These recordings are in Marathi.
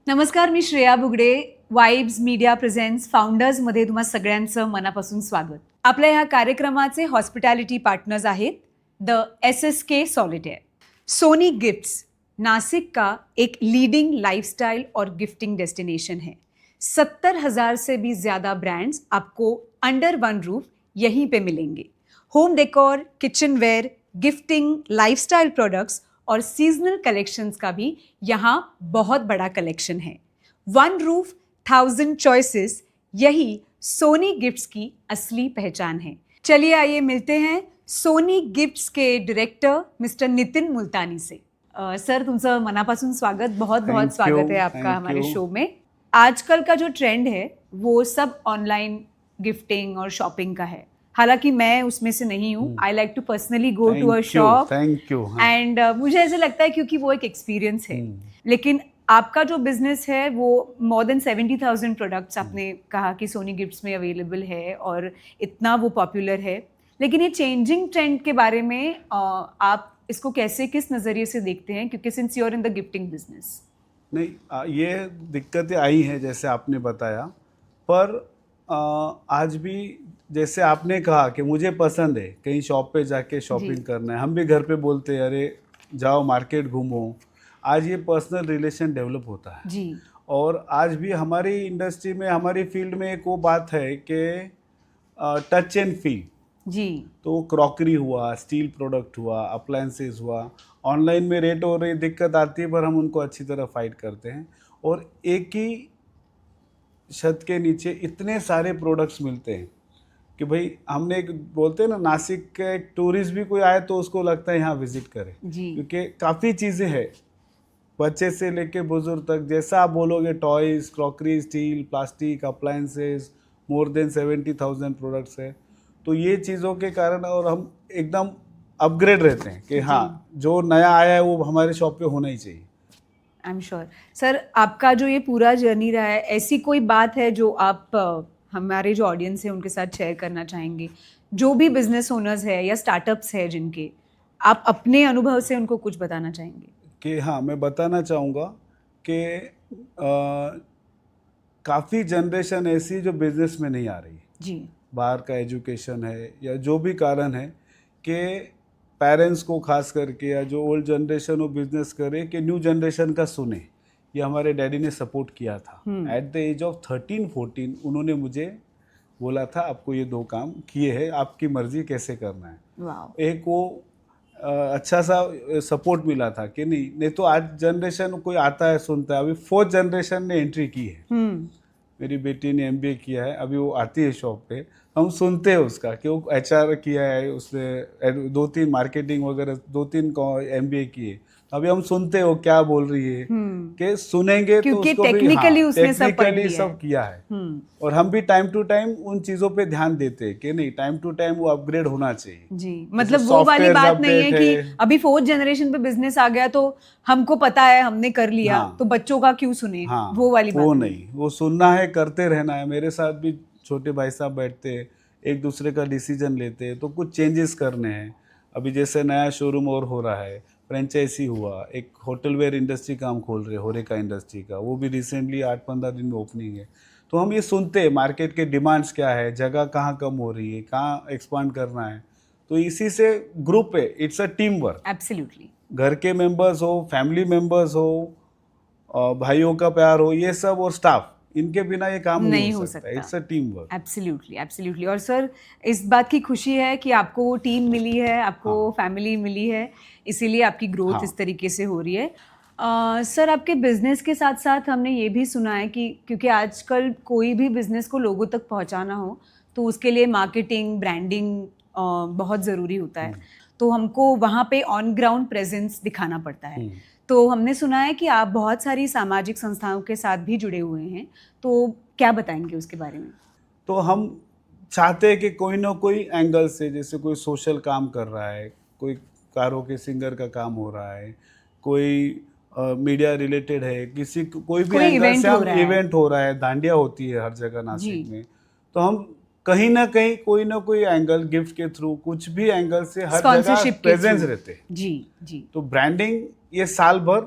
नमस्कार, मी Shreya Bugade. Vibes Media presents फाउंडर्समध्ये तुम्हा सगळ्यांचं मनापासून स्वागत. आपल्या ह्या कार्यक्रमाचे हॉस्पिटॅलिटी पार्टनर्स आहेत the SSK Solitaire. Soni Gifts Nashik का एक लीडिंग लाइफस्टाइल और गिफ्टिंग डेस्टिनेशन है. 70,000 से भी ज़्यादा ब्रांड्स आपको अंडर वन रूफ यहीं पे मिलेंगे. Home decor, kitchenware, gifting, lifestyle products और सीजनल कलेक्शंस का भी यहाँ बहुत बड़ा कलेक्शन है. वन रूफ 1000 चॉइसेस, यही सोनी गिफ्ट्स की असली पहचान है. चलिए आइए मिलते हैं सोनी गिफ्ट्स के डायरेक्टर मिस्टर नितिन मुल्तानी से. सर, तुमचं मनापासून स्वागत, बहुत बहुत स्वागत है आपका हमारे शो में. आजकल का जो ट्रेंड है वो सब ऑनलाइन गिफ्टिंग और शॉपिंग का है. हालांकि मैं उसमें से नहीं हूँ. I like to personally go to a shop and मुझे ऐसे लगता है क्योंकि वो एक एक्सपीरियंस है. लेकिन आपका जो बिजनेस है वो मोर देन 70,000 प्रोडक्ट्स आपने कहा कि सोनी गिफ्ट्स में अवेलेबल है और इतना वो पॉपुलर है. लेकिन ये चेंजिंग ट्रेंड के बारे में आप इसको कैसे, किस नज़रिए से देखते हैं, क्योंकि since you are in the gifting business? नहीं, ये दिक्कतें आई हैं जैसे आपने बताया, पर आज भी जैसे आपने कहा कि मुझे पसंद है कहीं शॉप पे जाके शॉपिंग करना है, हम भी घर पे बोलते हैं अरे जाओ मार्केट घूमो. आज ये पर्सनल रिलेशन डेवलप होता है जी. और आज भी हमारी इंडस्ट्री में, हमारी फील्ड में एक वो बात है कि टच एंड फील. जी. तो क्रॉकरी हुआ, स्टील प्रोडक्ट हुआ, अप्लायंसेस हुआ, ऑनलाइन में रेट हो रही दिक्कत आती है पर हम उनको अच्छी तरह फाइट करते हैं. और एक ही छत के नीचे इतने सारे प्रोडक्ट्स मिलते हैं कि भाई हमने एक बोलते हैं ना, नासिक का एक टूरिस्ट भी कोई आए तो उसको लगता है यहाँ विजिट करे, क्योंकि काफ़ी चीज़ें हैं, बच्चे से लेके बुजुर्ग तक. जैसा आप बोलोगे, toys, crockery, steel, plastic, appliances, more than 70,000 products है. तो ये चीज़ों के कारण और हम एकदम अपग्रेड रहते हैं कि हाँ, जो नया आया है वो हमारे शॉप पे होना ही चाहिए. I am sure. सर, आपका जो ये पूरा जर्नी रहा है, ऐसी कोई बात है जो आप हमारे जो ऑडियंस है उनके साथ शेयर करना चाहेंगे? जो भी बिजनेस ओनर्स है या स्टार्टअप्स है जिनके, आप अपने अनुभव से उनको कुछ बताना चाहेंगे? कि हाँ, मैं बताना चाहूँगा कि काफ़ी जनरेशन ऐसी जो बिजनेस में नहीं आ रही जी. बाहर का एजुकेशन है या जो भी कारण है कि पेरेंट्स को खास करके, या जो ओल्ड जनरेशन वो बिजनेस करे कि न्यू जनरेशन का सुने. ये हमारे डैडी ने सपोर्ट किया था. एट द एज ऑफ 13-14 उन्होंने मुझे बोला था आपको ये 2 काम किए हैं, आपकी मर्जी कैसे करना है. एक वो अच्छा सा सपोर्ट मिला था कि नहीं तो आज जनरेशन कोई आता है सुनता है. अभी 4th जनरेशन ने एंट्री की है. मेरी बेटी ने MBA किया है, अभी वो आती है शॉप पे, हम सुनते हैं उसका कि वो HR किया है, उसने 2-3 मार्केटिंग वगैरह 2-3 MBA किए. अभी हम सुनते हैं वो क्या बोल रही है कि सुनेंगे तो उसको टेक्निकली उसने सब किया है. और हम भी टाइम टू टाइम उन चीजों पे ध्यान देते हैं कि नहीं, टाइम टू टाइम वो अपग्रेड होना चाहिए. जी. मतलब वो वाली बात नहीं है कि अभी 4th जनरेशन पे बिजनेस आ गया तो हमको पता है, हमने कर लिया, तो बच्चों का क्यों सुने. वो वाली बात वो नहीं, वो सुनना है, करते रहना है. मेरे साथ भी छोटे भाई साहब बैठते हैं, एक दूसरे का डिसीजन लेते हैं, तो कुछ चेंजेस करने हैं. अभी जैसे नया शोरूम और हो रहा है, फ्रेंचाइजी हुआ, एक होटल वेयर इंडस्ट्री काम खोल रहे हैं, होरेका इंडस्ट्री का, वो भी रिसेंटली 8-15 दिन में ओपनिंग है. तो हम ये सुनते हैं मार्केट के डिमांड्स क्या है, जगह कहाँ कम हो रही है, कहाँ एक्सपांड करना है. तो इसी से ग्रुप है, it's a team work. Absolutely. घर के मेंबर्स हो, फैमिली मेंबर्स हो, भाइयों का प्यार हो, ये सब, और स्टाफ, इनके बिना ये काम नहीं हो सकता. It's a team work. Absolutely, absolutely. और सर, इस बात की खुशी है कि आपको वो टीम मिली है, आपको फैमिली मिली है, इसीलिए आपकी ग्रोथ इस तरीके से हो रही है. सर, आपके बिजनेस के साथ साथ हमने ये भी सुना है कि क्योंकि आजकल कोई भी बिजनेस को लोगों तक पहुंचाना हो तो उसके लिए मार्केटिंग, ब्रांडिंग बहुत ज़रूरी होता है. तो हमको वहाँ पे ऑन ग्राउंड प्रेजेंस दिखाना पड़ता है. तो हमने सुना है कि आप बहुत सारी सामाजिक संस्थाओं के साथ भी जुड़े हुए हैं, तो क्या बताएंगे उसके बारे में? तो हम चाहते हैं कि कोई ना कोई एंगल से, जैसे कोई सोशल काम कर रहा है, कोई कारोके सिंगर का काम हो रहा है, कोई मीडिया रिलेटेड है, किसी कोई भी एंगल से हम इवेंट हो रहा है, दांडिया होती है हर जगह नासिक में, तो हम कहीं ना कहीं कोई ना कोई एंगल, गिफ्ट के थ्रू, कुछ भी एंगल से हर जगह प्रेजेंस रहते हैं. जी. जी. तो ब्रांडिंग ये साल भर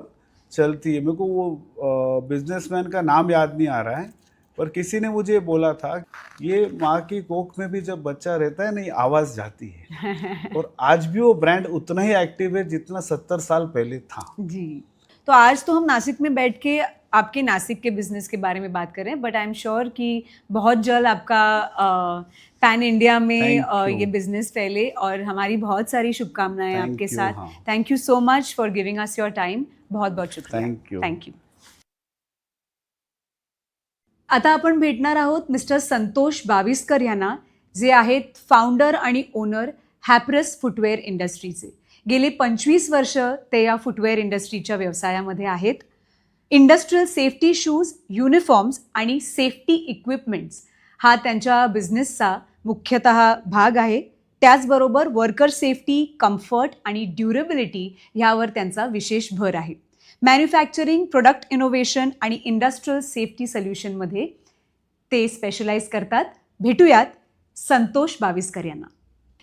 चलती है। मेरे को वो बिजनेसमैन का नाम याद नहीं आ रहा है, पर किसी ने मुझे बोला था ये माँ की कोख में भी जब बच्चा रहता है ना, ये आवाज़ जाती है। और आज भी वो ब्रांड उतना ही एक्टिव है जितना 70 साल पहले था। जी। तो आज तो हम नासिक में बैठ के आपके नासिक के बिजनेस के बारे में बात करें, बट आई एम श्योर कि बहुत जल्द आपका पैन इंडिया में Thank you. ये बिजनेस फैले, और हमारी बहुत सारी शुभकामनाएं Thank आपके you, साथ। हाँ। Thank you so much for giving us your time. बहुत बहुत शुक्रिया। Thank you. Thank you. आता आपण भेटणार आहोत मिस्टर संतोष बाविस्कर यांना, जे आहेत फाउंडर आणि ओनर हॅपरस फुटवेअर इंडस्ट्रीचे। गेले 25 वर्ष ते या फुटवेअर इंडस्ट्रीच्या व्यवसायामध्ये आहेत। इंडस्ट्रियल सेफ्टी शूज, युनिफॉर्म्स आणि सेफ्टी इक्विपमेंट्स हा त्यांच्या बिझनेसचा मुख्यतः भाग आहे। त्याचबरोबर वर्कर सेफ्टी, कम्फर्ट आणि ड्युरेबिलिटी ह्यावर त्यांचा विशेष भर आहे। मॅन्युफॅक्चरिंग, प्रोडक्ट इनोव्हेशन आणि इंडस्ट्रियल सेफ्टी सोल्युशनमध्ये ते स्पेशलाइज करतात। भेटूयात संतोष बाविस्कर यांना।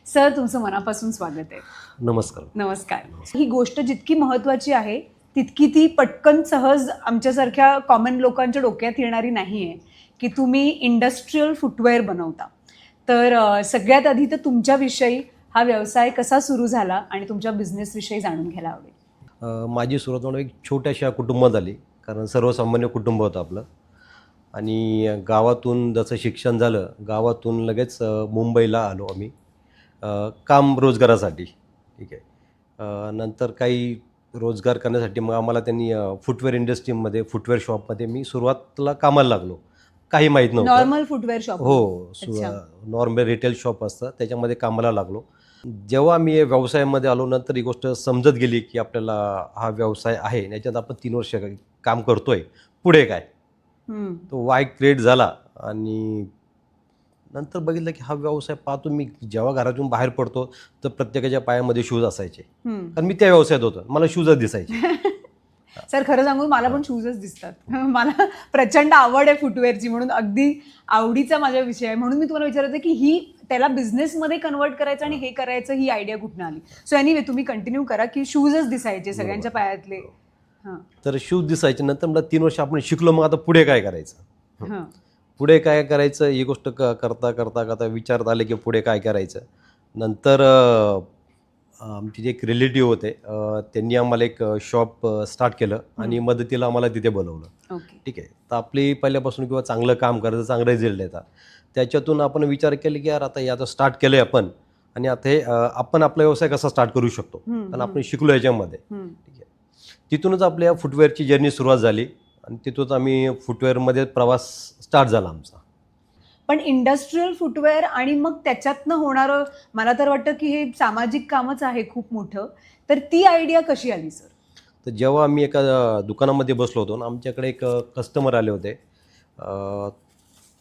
सर, तुमचं मनापासून स्वागत आहे। नमस्कार. नमस्कार। ही गोष्ट जितकी महत्त्वाची आहे तितकी ती पटकन सहज आमच्यासारख्या कॉमन लोकांच्या डोक्यात येणारी नाही आहे की तुम्ही इंडस्ट्रियल फुटवेअर बनवता। तर सगळ्यात आधी तर तुमच्याविषयी हा व्यवसाय कसा सुरू झाला आणि तुमच्या बिझनेसविषयी जाणून घ्यायला आवडेल। माझी सुरुवात म्हणून एक छोट्याशा कुटुंबात झाली, कारण सर्वसामान्य कुटुंब होतं आपलं. आणि गावातून जसं शिक्षण झालं, गावातून लगेच मुंबईला आलो आम्ही काम रोजगारासाठी. ठीक आहे. नंतर काही रोजगार करण्यासाठी मग आम्हाला त्यांनी फुटवेअर इंडस्ट्रीमध्ये, फुटवेअर शॉपमध्ये मी सुरुवातीला कामाला लागलो. काही माहीत नव्हतं. Normal footwear shop? हो, नॉर्मल रिटेल शॉप असतं, त्याच्यामध्ये कामाला लागलो. जेव्हा मी या व्यवसायामध्ये आलो, नंतर ही गोष्ट समजत गेली की आपल्याला हा व्यवसाय आहे, याच्यात आपण 3 वर्ष काम करतोय, पुढे काय. तो वाय क्रिएट झाला. आणि नंतर बघितलं की हा व्यवसाय पाहतो मी, जेव्हा घरातून बाहेर पडतो तर प्रत्येकाच्या पायामध्ये शूज असायचे, कारण मी त्या व्यवसायात होतो, मला शूजच दिसायचे. सर, खरं सांगू मला पण शूजच दिसतात। मला प्रचंड आवड आहे फुटवेअरची, म्हणून अगदी आवडीचा माझा विषय आहे। म्हणून मी तुम्हाला विचारत होते की ही त्याला बिझनेसमध्ये कन्वर्ट करायचं आणि हे करायचं, ही आयडिया कुठून आली? सो एनिवे, तुम्ही कंटिन्यू करा की शूजच दिसायचे सगळ्यांच्या पायातले। तर शूज दिसायचे. नंतर मला 3 वर्ष आपण शिकलो, मग आता पुढे काय करायचं, पुढे काय करायचं ही गोष्ट करता करता करता विचारात आले की पुढे काय करायचं. नंतर आमचे जे एक रिलेटिव्ह होते, त्यांनी आम्हाला एक शॉप स्टार्ट केलं आणि मदतीला आम्हाला तिथे बोलवलं. ठीक आहे. तर आपली पहिल्यापासून किंवा चांगलं काम करायचं, चांगलं रिझल्ट येतात, त्याच्यातून आपण विचार केले की यार आता हे आता स्टार्ट केलं आहे आपण, आणि आता हे आपण आपला व्यवसाय कसा स्टार्ट करू शकतो, कारण आपण शिकलो याच्यामध्ये. ठीक आहे. तिथूनच आपल्या फुटवेअरची जर्नी सुरुवात झाली आणि तिथूनच आम्ही फुटवेअरमध्ये प्रवास स्टार्ट झाला आमचा. पण इंडस्ट्रियल फुटवेअर आणि मग त्याच्यातनं होणारं, मला तर वाटतं की हे सामाजिक कामच आहे खूप मोठं, तर ती आयडिया कशी आली सर? तर जेव्हा आम्ही एका दुकानामध्ये बसलो होतो, आमच्याकडे एक कस्टमर आले होते.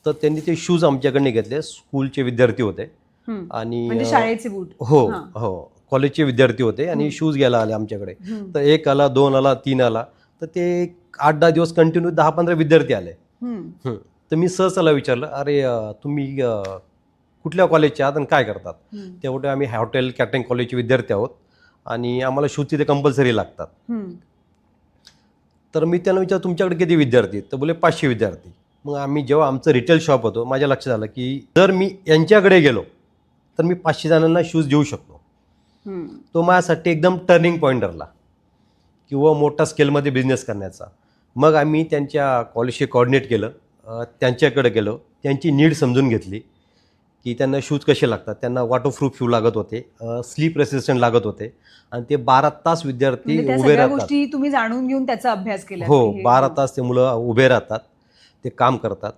तर त्यांनी ते शूज आमच्याकडनं घेतले. स्कूलचे विद्यार्थी होते आणि म्हणजे शाळेचे बूट? हो हो, कॉलेजचे विद्यार्थी होते आणि शूज घ्यायला आले आमच्याकडे. तर 1 आला, 2 आला, 3 आला. तर ते 8-10 दिवस कंटिन्यू 10-15 विद्यार्थी आले. तर मी सहसाला विचारलं, अरे तुम्ही कुठल्या कॉलेजचे आहात आणि काय करतात? तेवढे आम्ही हॉटेल कॅटरिंग कॉलेजचे विद्यार्थी आहोत आणि आम्हाला शूज तिथे कंपल्सरी लागतात. तर मी त्यांना विचारलं तुमच्याकडे किती विद्यार्थी? तर बोले 500 विद्यार्थी. मग आम्ही जेव्हा आमचं रिटेल शॉप होतं, माझ्या लक्षात आलं की जर मी यांच्याकडे गेलो तर मी 500 जणांना शूज देऊ शकतो. तो माझ्यासाठी एकदम टर्निंग पॉईंट ठरला किंवा मोठा स्केलमध्ये बिझनेस करण्याचा. मग आम्ही त्यांच्या कॉलेजशी कोऑर्डिनेट केलं, त्यांच्याकडे गेलो, त्यांची नीड समजून घेतली की त्यांना शूज कसे लागतात. त्यांना वॉटरप्रूफ शू लागत होते, स्लीप रेसिस्टंट लागत होते, आणि ते 12 तास विद्यार्थी उभे राहतात. गोष्टी तुम्ही जाणून घेऊन त्याचा अभ्यास केला? हो, 12 तास ते मुलं उभे राहतात, ते काम करतात.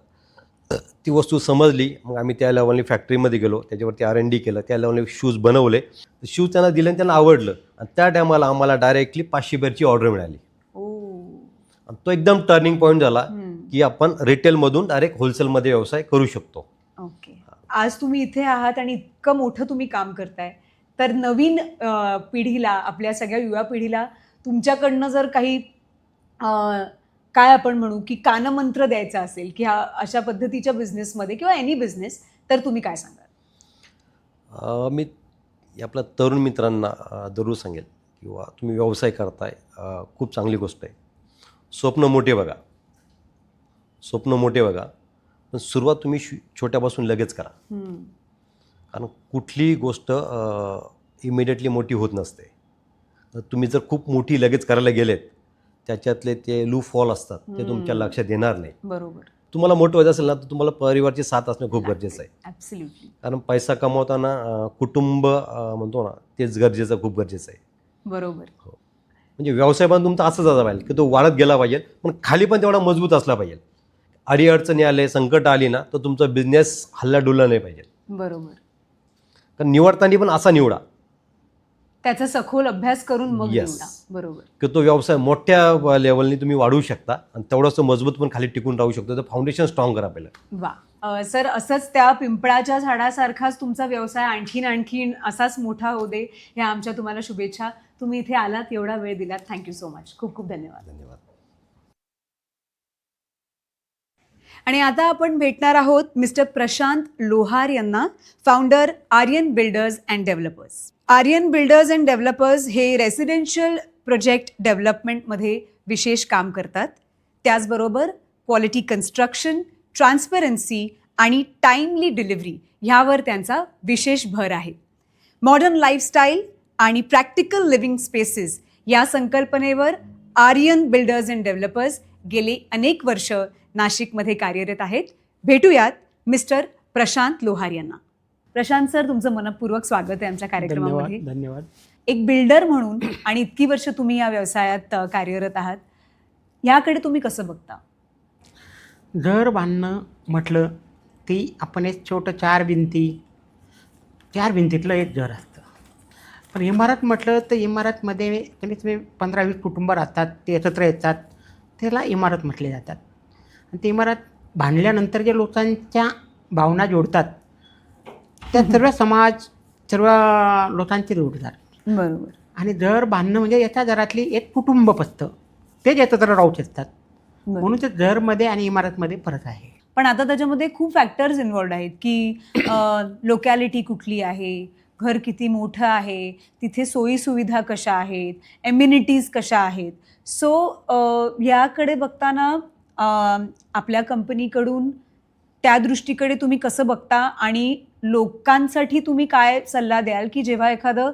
ती वस्तू समजली, मग आम्ही त्या लेवलनी फॅक्टरीमध्ये गेलो, त्याच्यावरती R&D केलं, त्या लेवलने शूज बनवले. शूज त्यांना दिले आणि त्यांना आवडलं, आणि त्या टायमाला आम्हाला डायरेक्टली 500 पेअरची ऑर्डर मिळाली. तो एकदम टर्निंग पॉईंट झाला की आपण रिटेलमधून डायरेक्ट होलसेलमध्ये व्यवसाय करू शकतो. ओके. आज तुम्ही इथे आहात आणि इतकं मोठं तुम्ही काम करताय, तर नवीन पिढीला, आपल्या सगळ्या युवा पिढीला तुमच्याकडनं जर काही काय आपण म्हणू की कानमंत्र द्यायचा असेल की हा अशा पद्धतीच्या बिझनेसमध्ये किंवा एनी बिझनेस, तर तुम्ही काय सांगाल? मी आपल्या तरुण मित्रांना जरूर सांगेल किंवा तुम्ही व्यवसाय करताय, खूप चांगली गोष्ट आहे. स्वप्न मोठे बघा, स्वप्न मोठे बघा, पण सुरुवात तुम्ही छोट्यापासून लगेच करा. कारण कुठलीही गोष्ट इमिडिएटली मोठी होत नसते. तर तुम्ही जर खूप मोठी लगेच करायला गेलेत, त्याच्यातले ते लूप फॉल असतात, ते तुमच्या लक्षात येणार नाही. बरोबर. तुम्हाला मोठं व्हायचं असेल ना, तर तुम्हाला परिवाराची साथ असणं खूप गरजेचं आहे. ॲब्सोल्युटली. कारण पैसा कमवताना कुटुंब म्हणतो ना, तेच गरजेचं, खूप गरजेचं आहे. बरोबर. हो. म्हणजे व्यवसाय पण तुमचा असं झाला पाहिजे की तो वाढत गेला पाहिजे, पण खाली पण तेवढा मजबूत असला पाहिजे. अडीअडचणी आले, संकट आली ना, तर तुमचा बिझनेस हल्ला नाही पाहिजे. बरोबर. कारण निवडताना पण असा निवडा त्याचा सखोल अभ्यास करून मग Yes. निवडा. बरोबर. की तो व्यवसाय मोठ्या लेवलनी तुम्ही वाढवू शकता आणि तेवढाच तो मजबूत पण खाली टिकून राहू शकतो. तर फाउंडेशन स्ट्रॉंग करा पहिलं. वा. सर, असंच त्या पिंपळाच्या झाडासारखाच तुमचा व्यवसाय आणखीन असाच मोठा होऊ दे, ह्या आमच्या तुम्हाला शुभेच्छा. तुम्ही इथे आलात, एवढा वेळ दिलात, थँक्यू सो मच. खूप खूप धन्यवाद. धन्यवाद. आणि आता आपण भेटणार आहोत मिस्टर प्रशांत लोहार यांना, founder Aryan builders and developers. Aryan builders and developers हे रेसिडेन्शियल प्रोजेक्ट डेव्हलपमेंटमध्ये विशेष काम करतात. त्याचबरोबर क्वालिटी कन्स्ट्रक्शन, ट्रान्सपरन्सी आणि टाईमली डिलिव्हरी ह्यावर त्यांचा विशेष भर आहे. मॉडर्न लाईफस्टाईल आणि प्रॅक्टिकल लिव्हिंग स्पेसेस या संकल्पनेवर आर्यन बिल्डर्स अँड डेव्हलपर्स गेले अनेक वर्ष नाशिकमध्ये कार्यरत आहेत. भेटूयात मिस्टर प्रशांत लोहार यांना. प्रशांत सर, तुमचं मनपूर्वक स्वागत आहे आमच्या कार्यक्रमामध्ये. धन्यवाद. एक बिल्डर म्हणून आणि इतकी वर्ष तुम्ही या व्यवसायात कार्यरत आहात, याकडे तुम्ही कसं बघता? घर बांधणं म्हटलं ती आपण एक छोटं चार भिंतीतलं एक घर असतं. पण इमारत म्हटलं तर इमारतमध्ये कमीत कमी 15-20 कुटुंब राहतात, ते एकत्र येतात, त्याला इमारत म्हटले जातात. आणि ती इमारत बांधल्यानंतर जे लोकांच्या भावना जोडतात त्या सर्व समाज, सर्व लोकांचे जोडतात. बरोबर. आणि घर बांधणं म्हणजे याच्या घरातली एक कुटुंब पसतं, तेच एकत्र राहू शकतात. म्हणून ते घरमध्ये आणि इमारतमध्ये फरक आहे. पण आता त्याच्यामध्ये खूप फॅक्टर्स इन्व्हॉल्ड आहेत की लोकॅलिटी कुठली आहे, घर किती मोठं आहे, तिथे सोयी सुविधा कशा आहेत, एम्युनिटीज कशा आहेत. सो याकडे बघताना आपल्या कंपनीकडून त्या दृष्टीकडे तुम्ही कसं बघता आणि लोकांसाठी तुम्ही काय सल्ला द्याल की जेव्हा एखादं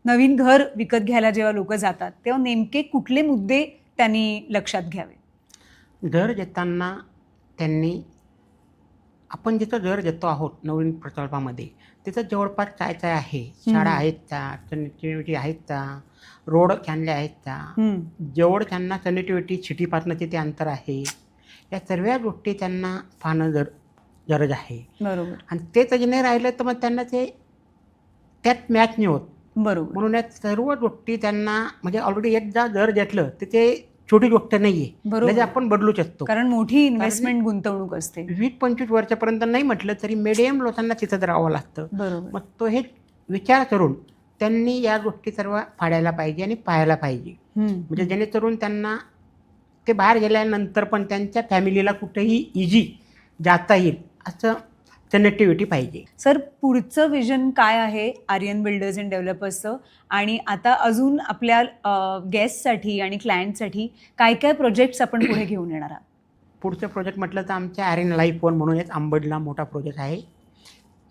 नवीन घर विकत घ्यायला जेव्हा लोक जातात तेव्हा नेमके कुठले मुद्दे त्यांनी लक्षात घ्यावे? घर घेताना त्यांनी, आपण जिथं घर घेतो आहोत नवीन प्रकल्पामध्ये, तिथं जवळपास काय काय आहे, शाळा आहेत का, कनेक्टिव्हिटी आहेत का, रोड चांगले आहेत का, जवळ त्यांना कनेक्टिव्हिटी सिटीपासून तिथे अंतर आहे, या सर्व गोष्टी त्यांना पाहणं गरज आहे. बरोबर. आणि ते त्याचे नाही राहिलं तर मग त्यांना ते त्यात मॅच नाही होत. बरोबर. म्हणून या सर्व गोष्टी त्यांना, म्हणजे ऑलरेडी एकदा घर घेतलं तर ते छोटी गोष्ट नाही आहे, म्हणजे आपण बदलू शकतो. कारण मोठी इन्व्हेस्टमेंट, गुंतवणूक असते. 20-25 वर्षापर्यंत नाही म्हटलं तरी मिडियम लोकांना तिथं राहावं लागतं. बरोबर. मग तो हे विचार करून त्यांनी या गोष्टी सर्व पाडायला पाहिजे आणि पाहायला पाहिजे. म्हणजे जेणेकरून त्यांना ते बाहेर गेल्यानंतर पण त्यांच्या फॅमिलीला कुठेही इझी जाता येईल असं कनेक्टिव्हिटी पाहिजे. सर, पुढचं विजन काय आहे आर्यन बिल्डर्स अँड डेव्हलपर्सचं? आणि आता अजून आपल्या गेस्टसाठी आणि क्लायंटसाठी काय काय प्रोजेक्ट्स आपण पुढे घेऊन येणार आहात? पुढचं प्रोजेक्ट म्हटलं तर आमच्या आर्यन लाईफ वन म्हणून एक अंबडला मोठा प्रोजेक्ट आहे.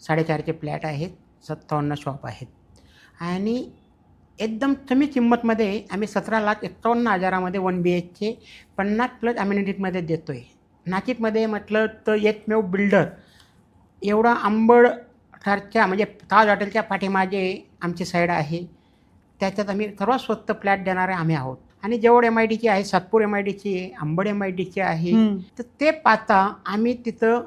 4.5चे फ्लॅट आहेत, 57 शॉप आहेत आणि एकदम कमी किंमतमध्ये आम्ही 17,51,000मध्ये 1 BHK 50+ अम्युनिटीजमध्ये देतो आहे. नाशिकमध्ये म्हटलं तर एकमेव बिल्डर एवढा अंबड ठरच्या, म्हणजे ताज हॉटेलच्या पाठीमागे आमची साईड आहे, त्याच्यात आम्ही सर्वात स्वस्त फ्लॅट देणारे आम्ही आहोत. आणि जवळ MIDC आहे, सातपूर MIDC आहे, अंबड MIDC आहे. तर ते पाहता आम्ही तिथं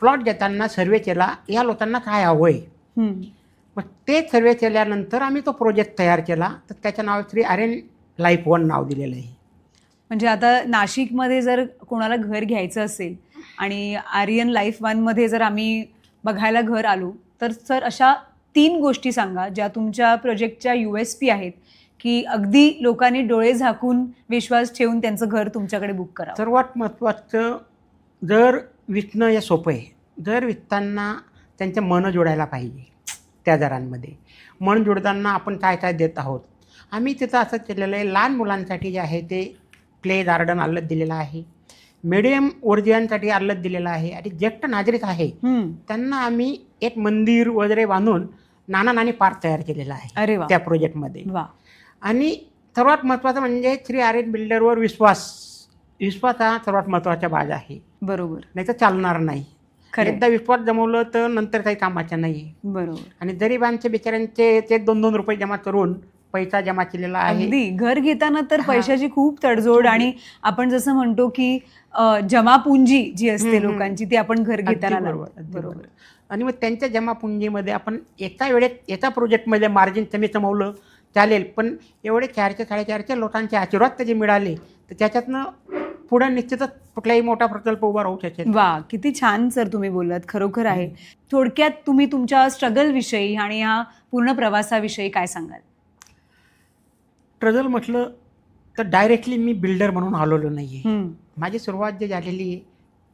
प्लॉट घेताना सर्वे केला, या लोकांना काय हवं आहे. मग ते सर्वे केल्यानंतर आम्ही तो प्रोजेक्ट तयार केला, तर त्याचं नाव श्री आर्यन लाईफ वन नाव दिलेलं आहे. म्हणजे आता नाशिकमध्ये जर कोणाला घर घ्यायचं असेल आणि आर्यन लाईफ वनमध्ये जर आम्ही बघायला घर आलो, तर सर अशा 3 गोष्टी सांगा ज्या तुमच्या प्रोजेक्टच्या USP आहेत की अगदी लोकांनी डोळे झाकून विश्वास ठेवून त्यांचं घर तुमच्याकडे बुक करावं. सर्वात महत्त्वाचं, घर विकणं हे सोपं आहे. घर विकताना त्यांचं मन जोडायला पाहिजे. त्या दरांमध्ये मन जोडताना आपण काय काय देत आहोत. आम्ही तिथं असं केलेलं आहे, लहान मुलांसाठी जे आहे ते क्ले गार्डन आल्लद दिलेलं आहे, मिडियम वर्जियांसाठी आल्लद दिलेलं आहे, आणि ज्येष्ठ नागरिक आहे त्यांना आम्ही एक मंदिर वगैरे बांधून नाना नानी पार्क तयार केलेला अरे आहे वा. त्या प्रोजेक्टमध्ये. वा. आणि सर्वात महत्त्वाचं म्हणजे श्री आर्यन बिल्डरवर विश्वास हा सर्वात महत्त्वाचा बाज आहे. बरोबर. नाही तर चालणार नाही. खरंय. एकदा विश्वास जमवलं तर नंतर काही कामाचं नाही आहे. बरोबर. आणि गरिबांचे बिचाऱ्यांचे ते 2-2 रुपये जमा करून पैसा जमा केलेला आहे. अगदी घर घेताना तर हा. पैशाची खूप तडजोड, आणि आपण जसं म्हणतो की जमापुंजी जी असते लोकांची ती आपण घर घेताना अगदी लागते. अगदी बरोबर. बरोबर. आणि मग त्यांच्या जमापुंजीमध्ये आपण एका वेळेत एका प्रोजेक्टमध्ये मार्जिन कमी कमवलं चालेल, पण एवढे 400-450 लोकांचे आशीर्वाद त्याचे मिळाले तर त्याच्यातनं पुढे निश्चितच कुठलाही मोठा प्रकल्प उभा राहू शकेल. वा, किती छान सर तुम्ही बोललात, खरोखर आहे. थोडक्यात तुम्ही तुमच्या स्ट्रगल विषयी आणि ह्या पूर्ण प्रवासाविषयी काय सांगाल? ट्रगल म्हटलं तर डायरेक्टली मी बिल्डर म्हणून आलेलो नाही आहे. माझी सुरुवात जी झालेली आहे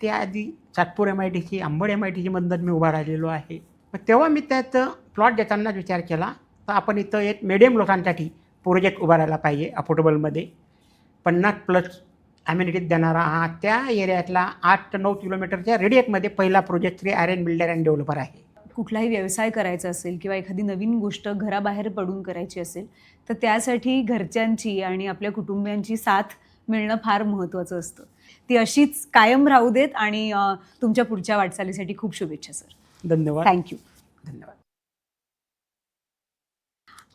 ते आधी सातपूर MIDC, अंबड MIDC मधून मी उभा राहिलेलो आहे. मग तेव्हा मी त्यात प्लॉट देतानाच विचार केला तर आपण इथं एक मिडियम लोकांसाठी प्रोजेक्ट उभा राहायला पाहिजे अफोर्डेबलमध्ये, 50+ अम्युनिटीज देणारा हा त्या एरियातला 8 ते 9 किलोमीटरच्या रेडियसमध्ये पहिला project Shri Aryan builder and developer आहे. कुठलाही व्यवसाय करायचा असेल किंवा एखादी नवीन गोष्ट घराबाहेर पडून करायची असेल तर त्यासाठी घरच्यांची आणि आपल्या कुटुंबियांची साथ मिळणं फार महत्त्वाचं असतं. ती अशीच कायम राहू देत, आणि तुमच्या पुढच्या वाटचालीसाठी खूप शुभेच्छा सर. धन्यवाद. थँक्यू. धन्यवाद.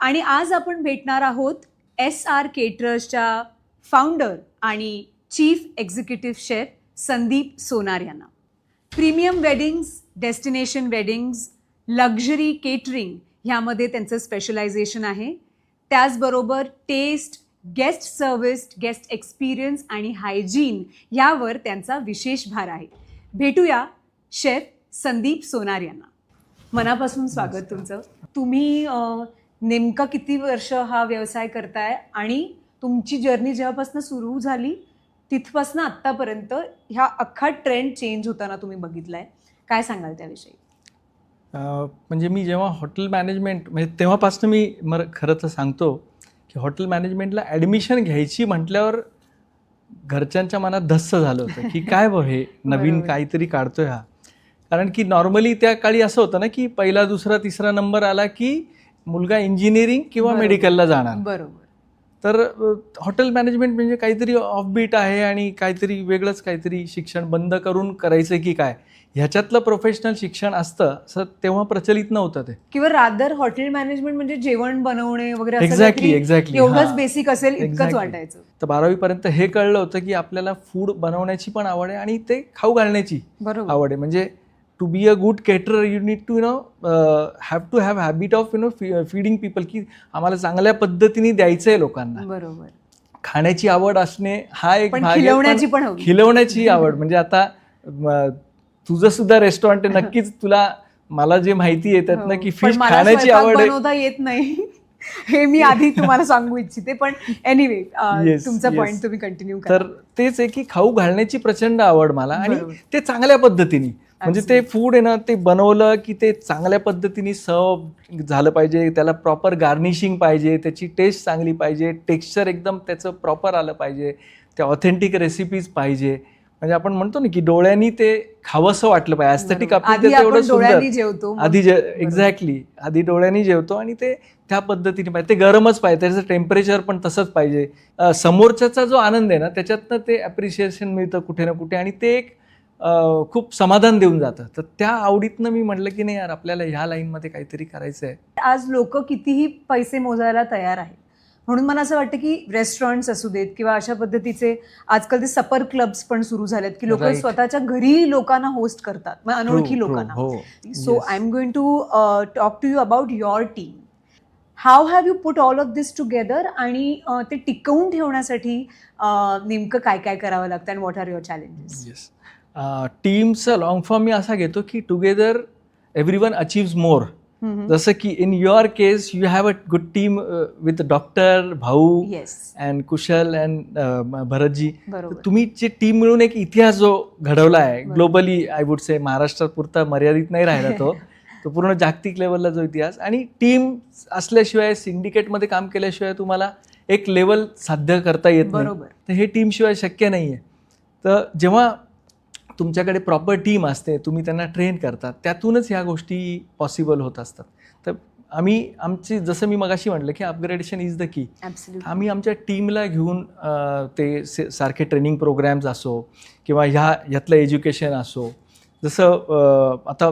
आणि आज आपण भेटणार आहोत SR केटरर्सच्या फाउंडर आणि chief executive chef Sandeep Sonar यांना. Premium weddings, destination weddings, luxury catering ह्यामध्ये त्यांचं स्पेशलायझेशन आहे. त्याचबरोबर taste, guest service, guest experience आणि हायजीन यावर त्यांचा विशेष भार आहे. भेटूया शेफ संदीप सोनार यांना. मनापासून स्वागत तुमचं. तुम्ही नेमका किती वर्ष हा व्यवसाय करताय, आणि तुमची जर्नी जेव्हापासून सुरू झाली तिथपासून आत्तापर्यंत ह्या अख्खा ट्रेंड चेंज होताना तुम्ही बघितलाय, काय सांगाल त्याविषयी? म्हणजे मी जेव्हा हॉटेल मॅनेजमेंट म्हणजे तेव्हापासून मी खरं तर सांगतो की हॉटेल मॅनेजमेंटला ॲडमिशन घ्यायची म्हटल्यावर घरच्यांच्या मनात धस्स झालं होतं की काय बघ हे नवीन बरोबर. काहीतरी काढतोय हा. कारण की नॉर्मली त्या काळी असं होतं ना की पहिला, दुसरा, तिसरा नंबर आला की मुलगा इंजिनिअरिंग किंवा बरोबर. मेडिकलला जाणार. बरोबर. तर हॉटेल मॅनेजमेंट म्हणजे काहीतरी ऑफबीट आहे आणि काहीतरी वेगळंच काहीतरी शिक्षण बंद करून करायचं की काय, ह्याच्यातलं प्रोफेशनल शिक्षण असतं असं तेव्हा प्रचलित नव्हतं ते. किंवा रादर हॉटेल मॅनेजमेंट म्हणजे जेवण बनवणे वगैरे असं एक्झॅक्टली काहीतरी एक्झॅक्टली एवढंच बेसिक असेल इतकंच Exactly. वाटायचं. तर 12वीपर्यंत हे कळलं होतं की आपल्याला फूड बनवण्याची पण आवड आहे आणि ते खाऊ घालण्याची बरोबर. आवड आहे. म्हणजे to be a good caterer you need to have to have habit of feeding people, की आम्हाला चांगल्या पद्धतीने द्यायचं आहे लोकांना. बरोबर. खाण्याची आवड असणे हा एक पण भाग आहे, खिलवण्याची पण पण हवी. खिलवण्याची आवड म्हणजे आता तुझं सुद्धा रेस्टॉरंट आहे, नक्कीच तुला मला जे माहिती आहे त्यातनं हो. की पण फिश मला खाण्याची स्वयंपाक आवड आहे. बनवता येत नाही हे मी आधी तुम्हाला सांगू इच्छिते, पण एनिवे Yes, तुमचा yes. पॉइंट तुम्ही कंटिन्यू करा. तर तेच आहे की खाऊ घालण्याची प्रचंड आवड मला, आणि बरोबर. ते चांगल्या पद्धतीने म्हणजे ते Absolutely. फूड आहे ना ते बनवलं की ते चांगल्या पद्धतीने सर्व झालं पाहिजे, त्याला प्रॉपर गार्निशिंग पाहिजे, त्याची टेस्ट चांगली पाहिजे, टेक्स्चर एकदम त्याचं प्रॉपर आलं पाहिजे, त्या ऑथेंटिक रेसिपीज पाहिजे. म्हणजे आपण म्हणतो ना की डोळ्यांनी ते खावंसं वाटलं पाहिजे, ॲस्थेटिक बरोबर. आपलं आधी ते तेवढं आपण डोळ्यांनी सुंदर, जेवतो मग. आधी बरोबर. एक्झॅक्टली आधी डोळ्यांनी जेवतो आणि ते त्या पद्धतीने पाहिजे, ते गरमच पाहिजे, त्याचं टेम्परेचर पण तसंच पाहिजे. समोरच्याचा जो आनंद आहे ना त्याच्यातनं ते ॲप्रिशिएशन मिळतं कुठे ना कुठे, आणि ते एक खूप समाधान देऊन जातं. तर त्या आवडीतनं मी म्हटलं की नाही यार आपल्याला ह्या लाईनमध्ये काहीतरी करायचं आहे. आज लोक कितीही पैसे मोजायला तयार आहेत, म्हणून मला असं वाटतं की रेस्टॉरंट्स असू देत किंवा अशा पद्धतीचे आजकाल ते सपर क्लब्स पण सुरू झालेत की लोक Right. स्वतःच्या घरी लोकांना होस्ट करतात, मग अनोळखी True, true. लोकांना. हो. So Yes. I am going to talk to you about your team. How have you put all of this together, आणि ते टिकवून ठेवण्यासाठी नेमकं काय काय करावं लागतं, and what are your challenges? Yes. टीमचा लॉंग फॉर्म मी असा घेतो की टुगेदर एव्हरीवन अचीव्स मोर. जसं की in your case you have a good team with doctor भाऊ yes, and Kushal and Bharatji. बरोबर. तुम्ही जे टीम मिळून एक इतिहास जो घडवला आहे बरोबर. ग्लोबली, आय वुड से महाराष्ट्रात पुरता मर्यादित नाही राहिला तो तो पूर्ण जागतिक लेवलला जो इतिहास. आणि टीम असल्याशिवाय, सिंडिकेटमध्ये काम केल्याशिवाय तुम्हाला एक लेवल साध्य करता येत नाही. बरोबर. तर हे टीमशिवाय शक्य नाही आहे. तर जेव्हा तुमच्याकडे प्रॉपर टीम असते, तुम्ही त्यांना ट्रेन करतात, त्यातूनच ह्या गोष्टी पॉसिबल होत असतात. तर आमची जसं मी मगाशी म्हटलं की अपग्रेडेशन इज द की. आम्ही आमच्या टीमला घेऊन ते सारखे ट्रेनिंग प्रोग्रॅम्स असो किंवा ह्यातलं एज्युकेशन असो. जसं आता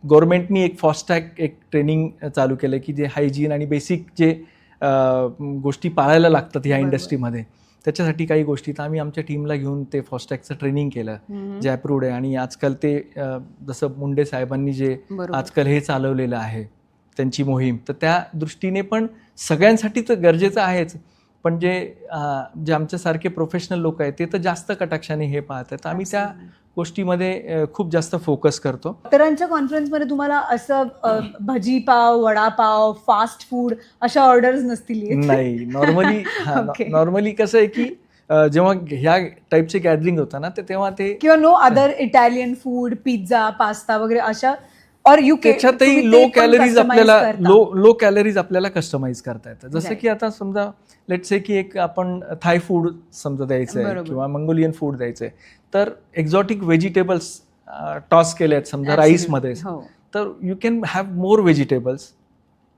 गव्हर्नमेंटनी एक फास्टॅग एक ट्रेनिंग चालू केलं की जे हायजीन आणि बेसिक जे गोष्टी पाळायला लागतात ह्या बरोबर. इंडस्ट्रीमध्ये, त्याच्यासाठी काही गोष्टी तर आम्ही आमच्या टीमला घेऊन ते फास्टॅगचं ट्रेनिंग केलं जे अप्रूव्ड आहे. आणि आजकाल ते जसं मुंडे साहेबांनी जे बरोबर. आजकाल हे चालवलेलं आहे त्यांची मोहीम, तर त्या दृष्टीने पण सगळ्यांसाठी तर गरजेचं आहेच, पण जे आमच्यासारखे प्रोफेशनल लोक आहेत ते तर जास्त कटाक्षाने हे पाहतात. तर आम्ही त्या गोष्टीमध्ये खूप जास्त फोकस करतो. डॉक्टरांच्या कॉन्फरन्समध्ये तुम्हाला असं भजीपाव, वडापाव, फास्ट फूड अशा ऑर्डर्स नसतील येत? नाही, Okay. नॉर्मली कसं आहे की जेव्हा ह्या टाईपचे गॅदरिंग होतं ना, तर तेव्हा ते किंवा no other Italian food, pizza, pasta वगैरे अशा, और त्याच्यातही लो कॅलरीज आपल्याला कस्टमाइज करता येतं. जसं की आता समजा लेट्स से की एक आपण थाय फूड समजा द्यायचं आहे बरोबर. किंवा मंगोलियन फूड द्यायचं आहे, तर एक्झॉटिक व्हेजिटेबल्स टॉस केले आहेत समजा राईसमध्ये, हो. तर you can have more vegetables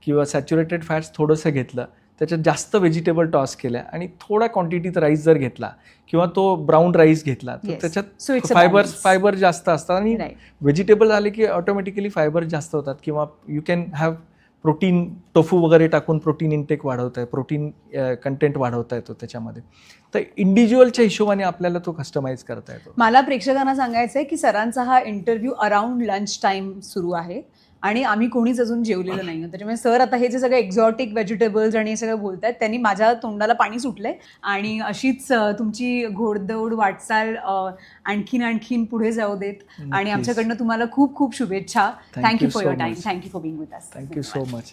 किंवा सॅच्युरेटेड फॅट्स थोडंसं घेतलं, त्याच्यात जास्त व्हेजिटेबल टॉस केल्या आणि थोडा क्वांटिटीत राईस जर घेतला किंवा तो ब्राऊन राईस घेतला, तर Yes. So त्याच्यात it's a balance. फायबर जास्त असतात आणि Right. व्हेजिटेबल आले की ऑटोमॅटिकली फायबर जास्त होतात. किंवा you can have protein, tofu वगैरे टाकून प्रोटीन इंटेक वाढवता आहे, प्रोटीन कंटेंट वाढवता येतो त्याच्यामध्ये. तर इंडिव्हिज्युअलच्या हिशोबाने आपल्याला तो कस्टमाइज करता येतो. मला प्रेक्षकांना सांगायचं आहे की सरांचा हा इंटरव्ह्यू अराउंड लंच टाइम सुरू आहे आणि आम्ही कोणीच अजून जेवलेलं नाही. त्याच्यामुळे सर आता हे जे सगळे एक्झॉटिक व्हेजिटेबल्स आणि हे सगळं बोलतायत त्यांनी माझ्या तोंडाला पाणी सुटलंय. आणि अशीच तुमची घोडदौड वाटचाल आणखीन पुढे जाऊ देत. आणि नक्कीच. आमच्याकडनं तुम्हाला खूप खूप शुभेच्छा. Thank thank you you for so your time. much. Thank you for being with us. Thank you so much.